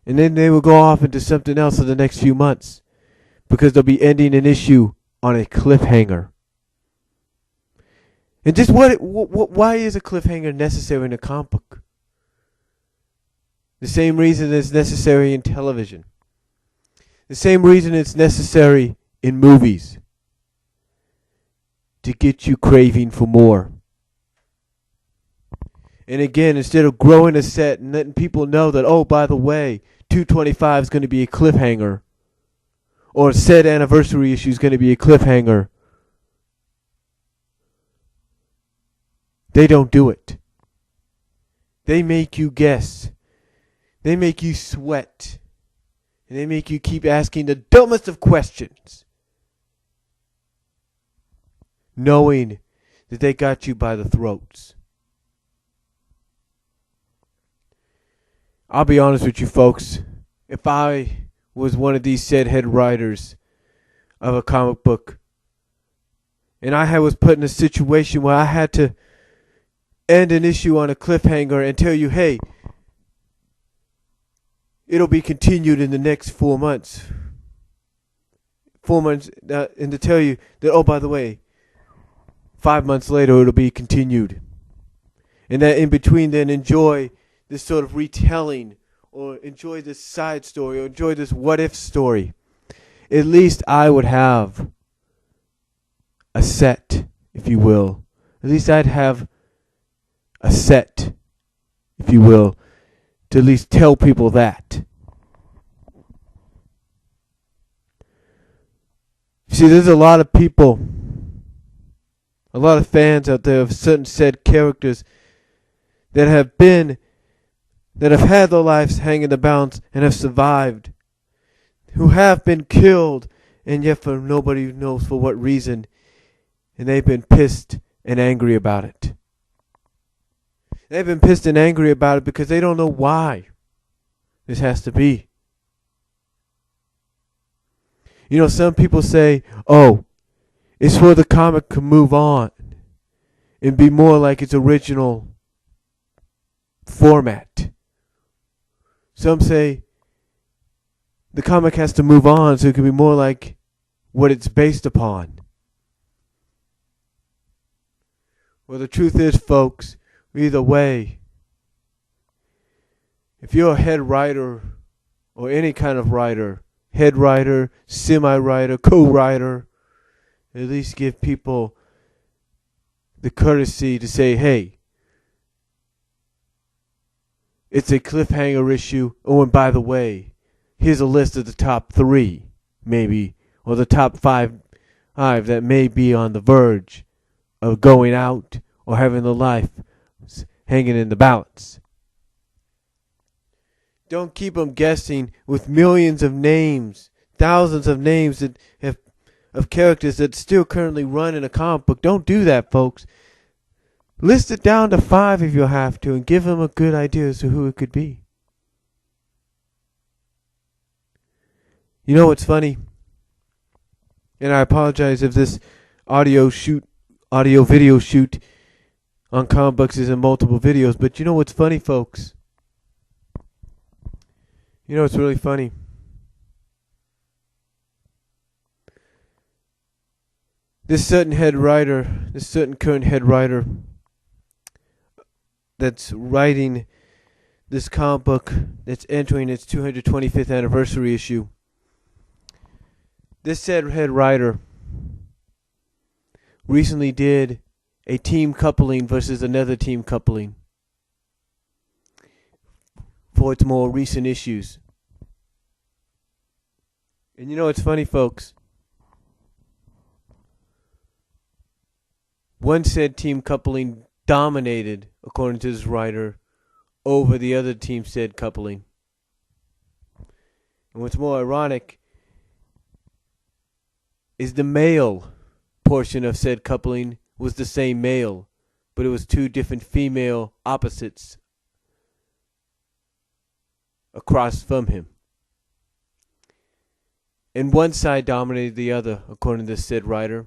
And then they will go off into something else in the next few months because they'll be ending an issue on a cliffhanger. And just why is a cliffhanger necessary in a comic book? The same reason it's necessary in television. The same reason it's necessary in movies. To get you craving for more. And again, instead of growing a set and letting people know that, oh, by the way, 225 is going to be a cliffhanger, or a said anniversary issue is going to be a cliffhanger, they don't do it. They make you guess. They make you sweat. And they make you keep asking the dumbest of questions, knowing that they got you by the throats. I'll be honest with you folks. If I was one of these said head writers of a comic book, and I was put in a situation where I had to end an issue on a cliffhanger and tell you, hey, it'll be continued in the next 4 months. 4 months, and to tell you that, oh, by the way, 5 months later it'll be continued. And that in between then enjoy this sort of retelling, or enjoy this side story, or enjoy this what if story. At least I would have a set, if you will. At least I'd have a set, if you will, to at least tell people that. See, there's a lot of people, a lot of fans out there of certain said characters that have had their lives hang in the balance and have survived, who have been killed, and yet for nobody knows for what reason, and they've been pissed and angry about it. They've been pissed and angry about it because they don't know why this has to be. You know, some people say, oh, it's where the comic can move on and be more like its original format. Some say the comic has to move on so it can be more like what it's based upon. Well, the truth is, folks, either way, if you're a head writer or any kind of writer, head writer, semi-writer, co-writer, at least give people the courtesy to say, hey, it's a cliffhanger issue. Oh, and by the way, here's a list of the top 3, maybe, or the top 5 that may be on the verge of going out or having their life hanging in the balance. Don't keep them guessing with millions of names, thousands of names that have, of characters that still currently run in a comic book. Don't do that, folks. List it down to 5 if you have to, and give them a good idea as to who it could be. You know what's funny? And I apologize if this audio video shoot on comic books is in multiple videos, but you know what's funny, folks? You know what's really funny? This certain current head writer that's writing this comic book that's entering its 225th anniversary issue. This said head writer recently did a team coupling versus another team coupling for its more recent issues. And you know what's funny, folks? One said team coupling dominated, according to this writer, over the other team said coupling. And what's more ironic is the male portion of said coupling was the same male, but it was 2 different female opposites across from him. And one side dominated the other, according to this said writer.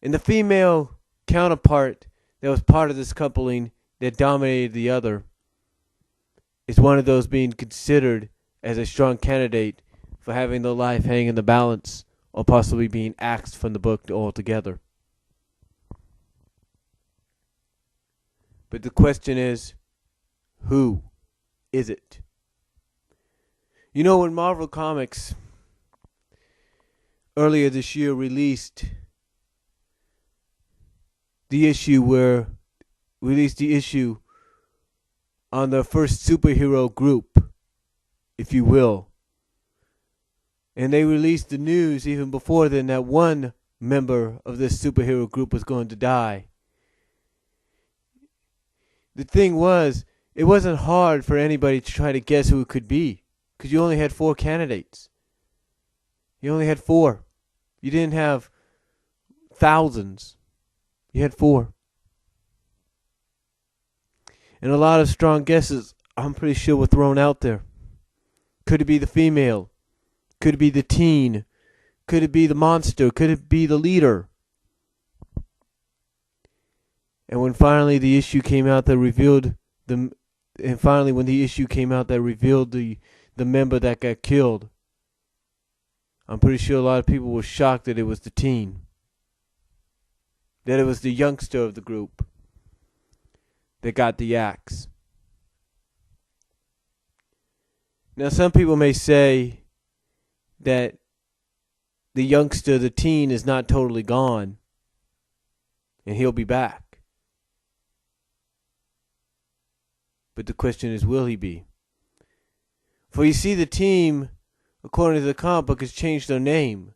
And the female counterpart that was part of this coupling that dominated the other is one of those being considered as a strong candidate for having their life hang in the balance or possibly being axed from the book altogether. But the question is, who is it? You know, when Marvel Comics earlier this year released the issue on the first superhero group, if you will. And they released the news even before then that one member of this superhero group was going to die. The thing was, it wasn't hard for anybody to try to guess who it could be, because you only had 4 candidates. You only had 4. You didn't have thousands. You had 4. And a lot of strong guesses, I'm pretty sure, were thrown out there. Could it be the female? Could it be the teen? Could it be the monster? Could it be the leader? And when finally the issue came out that revealed the member that got killed, I'm pretty sure a lot of people were shocked that it was the teen. That it was the youngster of the group that got the axe. Now, some people may say that the youngster, the teen, is not totally gone, and he'll be back. But the question is, will he be? For you see, the team, according to the comic book, has changed their name.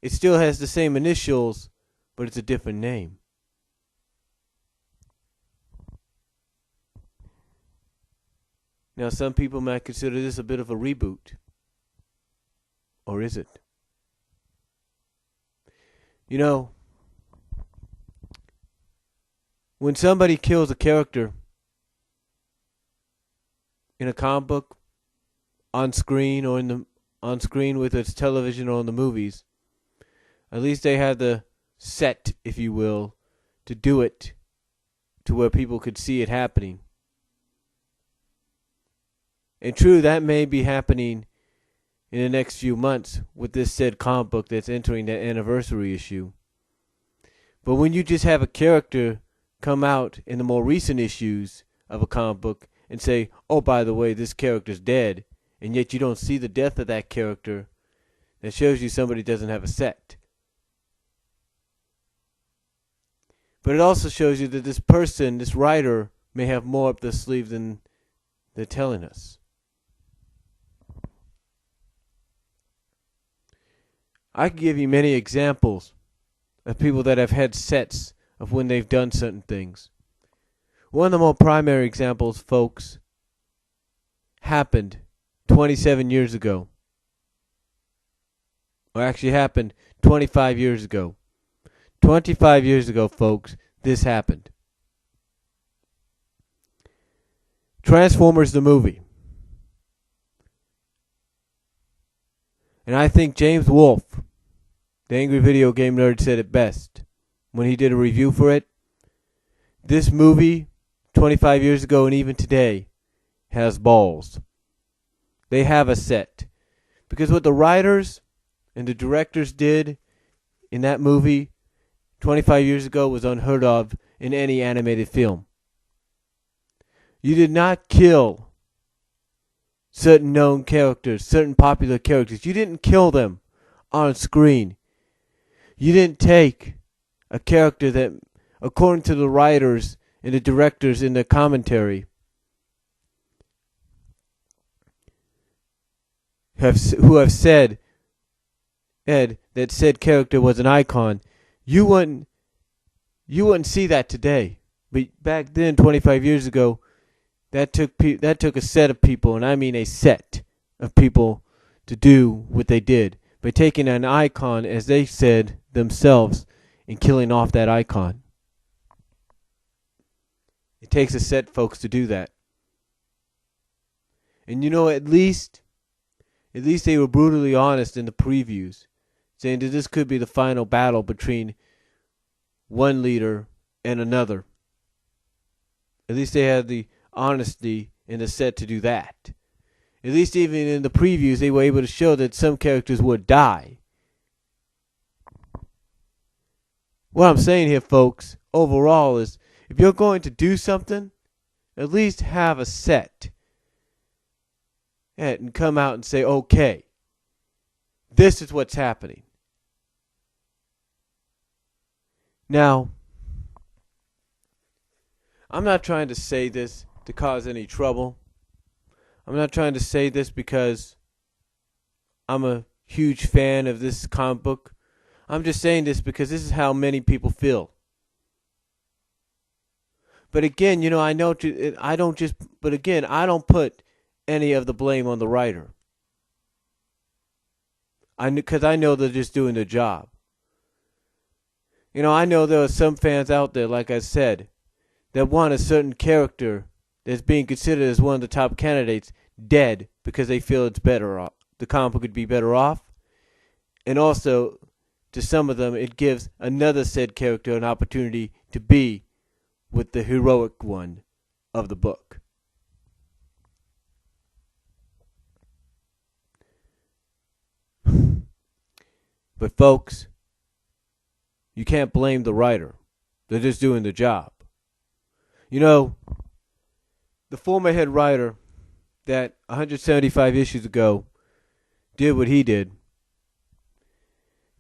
It still has the same initials, but it's a different name. Now, some people might consider this a bit of a reboot. Or is it? You know, when somebody kills a character in a comic book, on screen or on screen with its television or in the movies, at least they had the set, if you will, to do it to where people could see it happening. And true, that may be happening in the next few months with this said comic book that's entering that anniversary issue. But when you just have a character come out in the more recent issues of a comic book and say, oh, by the way, this character's dead, and yet you don't see the death of that character, that shows you somebody doesn't have a set. But it also shows you that this person, this writer, may have more up their sleeve than they're telling us. I could give you many examples of people that have had sets of when they've done certain things. One of the more primary examples, folks, happened 27 years ago. Or actually happened 25 years ago. 25 years ago, folks, this happened. Transformers the movie. And I think James Wolfe, the Angry Video Game Nerd, said it best when he did a review for it. This movie, 25 years ago and even today, has balls. They have a set. Because what the writers and the directors did in that movie 25 years ago was unheard of in any animated film. You did not kill certain known characters, certain popular characters. You didn't kill them on screen. You didn't take a character that, according to the writers and the directors in the commentary, who have said, Ed, that said character was an icon. You wouldn't see that today. But back then, 25 years ago, that took a set of people, and I mean a set of people, to do what they did by taking an icon, as they said themselves, and killing off that icon. It takes a set, folks, to do that. And you know, at least they were brutally honest in the previews, saying that this could be the final battle between one leader and another. At least they had the honesty in the set to do that. At least even in the previews, they were able to show that some characters would die. What I'm saying here, folks, overall is if you're going to do something, at least have a set. And come out and say, okay, this is what's happening. Now, I'm not trying to say this to cause any trouble. I'm not trying to say this because I'm a huge fan of this comic book. I'm just saying this because this is how many people feel. But again, I know I don't put any of the blame on the writer. Because I know they're just doing their job. I know there are some fans out there, like I said, that want a certain character that's being considered as one of the top candidates dead because they feel it's better off. The comic book would be better off. And also, to some of them, it gives another said character an opportunity to be with the heroic one of the book. But folks, you can't blame the writer. They're just doing the job. The former head writer that 175 issues ago did what he did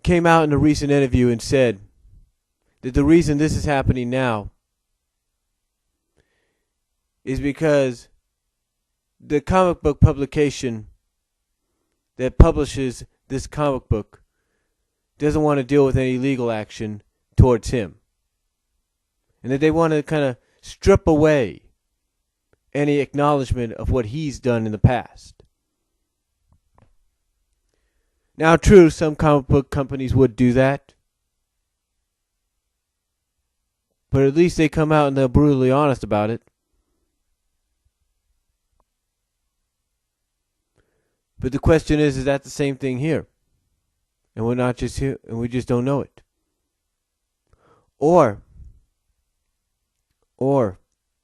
came out in a recent interview and said that the reason this is happening now is because the comic book publication that publishes this comic book doesn't want to deal with any legal action towards him. And that they want to kind of strip away any acknowledgement of what he's done in the past. Now, true, some comic book companies would do that. But at least they come out and they're brutally honest about it. But the question is that the same thing here? And we're not just here, and we just don't know it. Or,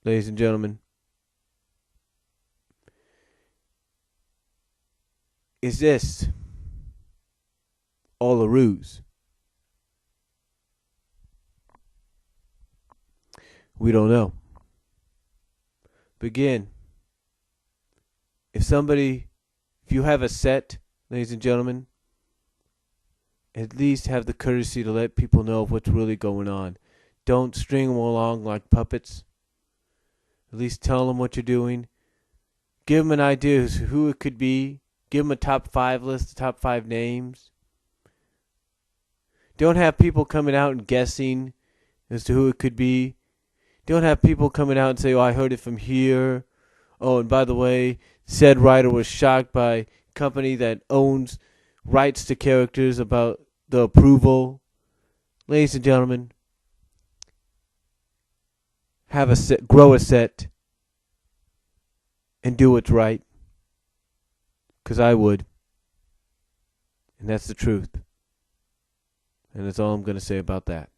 ladies and gentlemen, is this all a ruse? We don't know. But again, if you have a set, ladies and gentlemen, at least have the courtesy to let people know of what's really going on. Don't string them along like puppets. At least tell them what you're doing. Give them an idea of who it could be. Give them a top 5 list, top 5 names. Don't have people coming out and guessing as to who it could be. Don't have people coming out and say, oh, I heard it from here. Oh, and by the way, said writer was shocked by a company that owns rights to characters about the approval. Ladies and gentlemen, have a set, grow a set, and do what's right. Because I would. And that's the truth. And that's all I'm going to say about that.